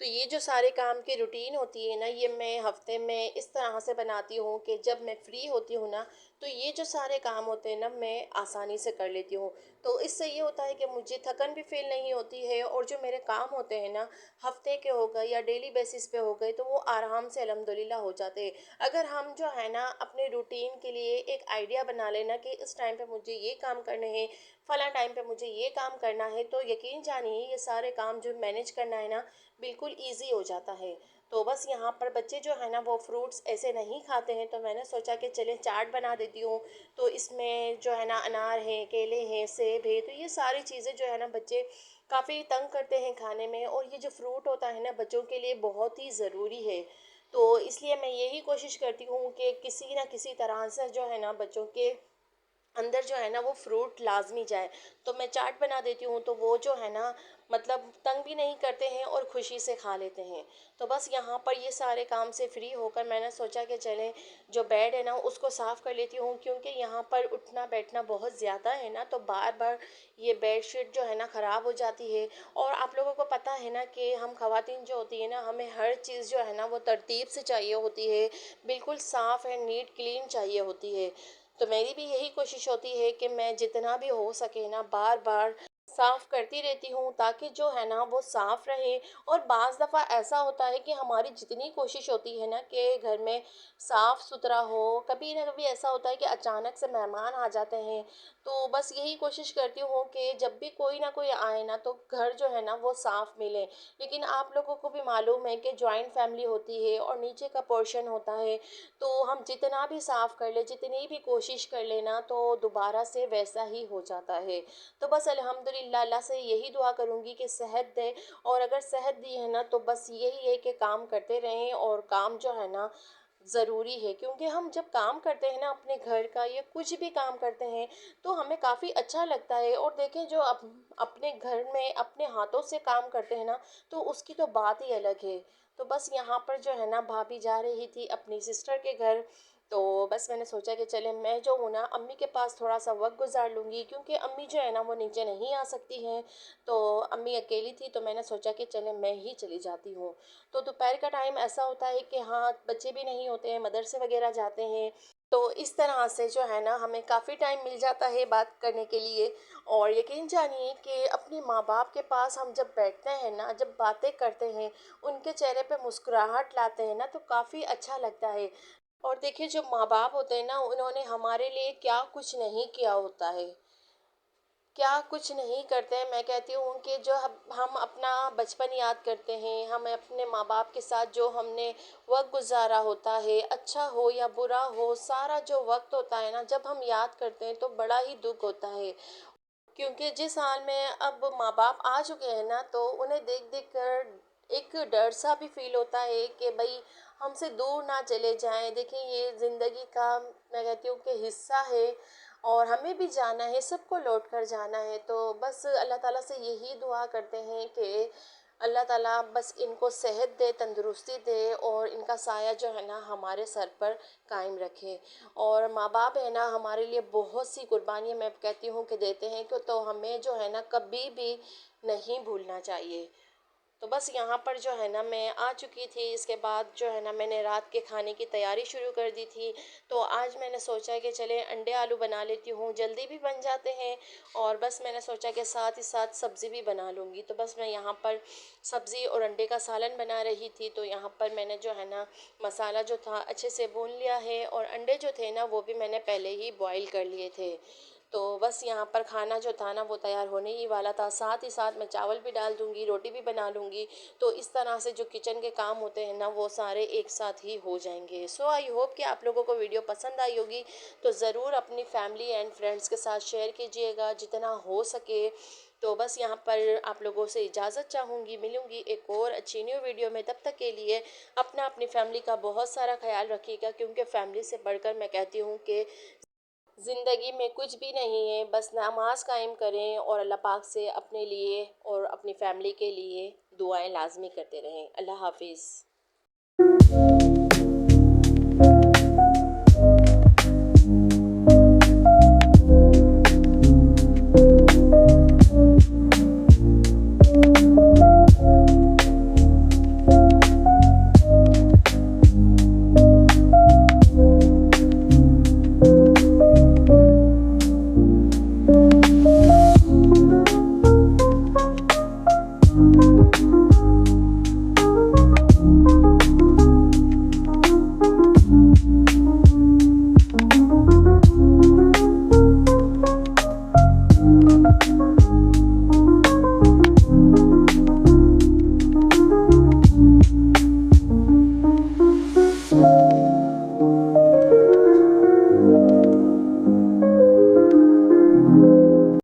تو یہ جو سارے کام کی روٹین ہوتی ہے نا، یہ میں ہفتے میں اس طرح سے بناتی ہوں کہ جب میں فری ہوتی ہوں نا، تو یہ جو سارے کام ہوتے ہیں نا میں آسانی سے کر لیتی ہوں۔ تو اس سے یہ ہوتا ہے کہ مجھے تھکن بھی فیل نہیں ہوتی ہے، اور جو میرے کام ہوتے ہیں نا ہفتے کے ہو گئے یا ڈیلی بیسس پہ ہو گئے، تو وہ آرام سے الحمدللہ ہو جاتے ہیں۔ اگر ہم جو ہے نا اپنے روٹین کے لیے ایک آئیڈیا بنا لینا کہ اس ٹائم پہ مجھے یہ کام کرنے ہیں، فلاں ٹائم پہ مجھے یہ کام کرنا ہے، تو یقین جانیے یہ سارے کام جو مینیج کرنا ہے نا بالکل ایزی ہو جاتا ہے۔ تو بس یہاں پر بچے جو ہے نا وہ فروٹس ایسے نہیں کھاتے ہیں، تو میں نے سوچا کہ چلیں چاٹ بنا دیتی ہوں۔ تو اس میں جو ہے نا انار ہے، کیلے ہیں، سیب ہے، تو یہ ساری چیزیں جو ہے نا بچے کافی تنگ کرتے ہیں کھانے میں، اور یہ جو فروٹ ہوتا ہے نا بچوں کے لیے بہت ہی ضروری ہے۔ تو اس لیے میں یہی کوشش کرتی ہوں کہ کسی نہ کسی طرح سے جو ہے نا بچوں کے اندر جو ہے نا وہ فروٹ لازمی جائے۔ تو میں چاٹ بنا دیتی ہوں، تو وہ جو ہے نا مطلب تنگ بھی نہیں کرتے ہیں اور خوشی سے کھا لیتے ہیں۔ تو بس یہاں پر یہ سارے کام سے فری ہو کر میں نے سوچا کہ چلیں جو بیڈ ہے نا اس کو صاف کر لیتی ہوں، کیونکہ یہاں پر اٹھنا بیٹھنا بہت زیادہ ہے نا، تو بار بار یہ بیڈ شیٹ جو ہے نا خراب ہو جاتی ہے۔ اور آپ لوگوں کو پتہ ہے نا کہ ہم خواتین جو ہوتی ہیں نا ہمیں ہر چیز جو ہے نا وہ ترتیب سے چاہیے ہوتی ہے، بالکل صاف اینڈ نیٹ کلین چاہیے ہوتی ہے۔ تو میری بھی یہی کوشش ہوتی ہے کہ میں جتنا بھی ہو سکے نا بار بار صاف کرتی رہتی ہوں، تاکہ جو ہے نا وہ صاف رہے۔ اور بعض دفعہ ایسا ہوتا ہے کہ ہماری جتنی کوشش ہوتی ہے نا کہ گھر میں صاف ستھرا ہو، کبھی نہ کبھی ایسا ہوتا ہے کہ اچانک سے مہمان آ جاتے ہیں، تو بس یہی کوشش کرتی ہوں کہ جب بھی کوئی نہ کوئی آئے نا تو گھر جو ہے نا وہ صاف ملے۔ لیکن آپ لوگوں کو بھی معلوم ہے کہ جوائنٹ فیملی ہوتی ہے اور نیچے کا پورشن ہوتا ہے، تو ہم جتنا بھی صاف کر لیں، جتنی بھی کوشش کر لینا، تو دوبارہ سے ویسا ہی ہو جاتا ہے۔ تو بس الحمدللہ اللہ سے یہی دعا کروں گی کہ صحت دے، اور اگر صحت دی ہے نا تو بس یہی ہے کہ کام کرتے رہیں، اور کام جو ہے نا ضروری ہے، کیونکہ ہم جب کام کرتے ہیں نا اپنے گھر کا یا کچھ بھی کام کرتے ہیں تو ہمیں کافی اچھا لگتا ہے۔ اور دیکھیں جو اپنے گھر میں اپنے ہاتھوں سے کام کرتے ہیں نا تو اس کی تو بات ہی الگ ہے۔ تو بس یہاں پر جو ہے نا بھابھی جا رہی تھی اپنی سسٹر کے گھر، تو بس میں نے سوچا کہ چلیں میں جو ہوں نا امی کے پاس تھوڑا سا وقت گزار لوں گی، کیونکہ امی جو ہے نا وہ نیچے نہیں آ سکتی ہیں، تو امی اکیلی تھی، تو میں نے سوچا کہ چلیں میں ہی چلی جاتی ہوں۔ تو دوپہر کا ٹائم ایسا ہوتا ہے کہ ہاں بچے بھی نہیں ہوتے ہیں، مدرسے وغیرہ جاتے ہیں، تو اس طرح سے جو ہے نا ہمیں کافی ٹائم مل جاتا ہے بات کرنے کے لیے۔ اور یقین جانیے کہ اپنے ماں باپ کے پاس ہم جب بیٹھتے ہیں نا، جب باتیں کرتے ہیں، ان کے چہرے پہ مسکراہٹ لاتے ہیں نا تو کافی اچھا لگتا ہے۔ اور دیکھیے جو ماں باپ ہوتے ہیں نا انہوں نے ہمارے لیے کیا کچھ نہیں کیا ہوتا ہے، کیا کچھ نہیں کرتے ہیں۔ میں کہتی ہوں کہ جو ہم اپنا بچپن یاد کرتے ہیں، ہمیں اپنے ماں باپ کے ساتھ جو ہم نے وقت گزارا ہوتا ہے، اچھا ہو یا برا ہو، سارا جو وقت ہوتا ہے نا جب ہم یاد کرتے ہیں تو بڑا ہی دکھ ہوتا ہے، کیونکہ جس حال میں اب ماں باپ آ چکے ہیں نا تو انہیں دیکھ دیکھ کر ایک ڈر سا بھی فیل ہوتا ہے کہ بھئی ہم سے دور نہ چلے جائیں۔ دیکھیں یہ زندگی کا میں کہتی ہوں کہ حصہ ہے، اور ہمیں بھی جانا ہے، سب کو لوٹ کر جانا ہے۔ تو بس اللہ تعالیٰ سے یہی دعا کرتے ہیں کہ اللہ تعالیٰ بس ان کو صحت دے، تندرستی دے، اور ان کا سایہ جو ہے نا ہمارے سر پر قائم رکھے۔ اور ماں باپ ہے نا ہمارے لیے بہت سی قربانیاں میں کہتی ہوں کہ دیتے ہیں، کہ تو ہمیں جو ہے نا کبھی بھی نہیں بھولنا چاہیے۔ تو بس یہاں پر جو ہے نا میں آ چکی تھی، اس کے بعد جو ہے نا میں نے رات کے کھانے کی تیاری شروع کر دی تھی۔ تو آج میں نے سوچا کہ چلیں انڈے آلو بنا لیتی ہوں، جلدی بھی بن جاتے ہیں، اور بس میں نے سوچا کہ ساتھ ہی ساتھ سبزی بھی بنا لوں گی۔ تو بس میں یہاں پر سبزی اور انڈے کا سالن بنا رہی تھی، تو یہاں پر میں نے جو ہے نا مسالہ جو تھا اچھے سے بھون لیا ہے، اور انڈے جو تھے نا وہ بھی میں نے پہلے ہی بوائل کر لیے تھے۔ تو بس یہاں پر کھانا جو تھا نا وہ تیار ہونے ہی والا تھا، ساتھ ہی ساتھ میں چاول بھی ڈال دوں گی، روٹی بھی بنا لوں گی۔ تو اس طرح سے جو کچن کے کام ہوتے ہیں نا وہ سارے ایک ساتھ ہی ہو جائیں گے۔ سو آئی ہوپ کہ آپ لوگوں کو ویڈیو پسند آئی ہوگی، تو ضرور اپنی فیملی اینڈ فرینڈس کے ساتھ شیئر کیجئے گا جتنا ہو سکے۔ تو بس یہاں پر آپ لوگوں سے اجازت چاہوں گی، ملوں گی ایک اور اچھی نیو ویڈیو میں، تب تک کے لیے اپنی فیملی کا بہت سارا خیال رکھیے گا، کیونکہ فیملی سے بڑھ کر میں کہتی ہوں کہ زندگی میں کچھ بھی نہیں ہے۔ بس نماز قائم کریں اور اللہ پاک سے اپنے لیے اور اپنی فیملی کے لیے دعائیں لازمی کرتے رہیں۔ اللہ حافظ۔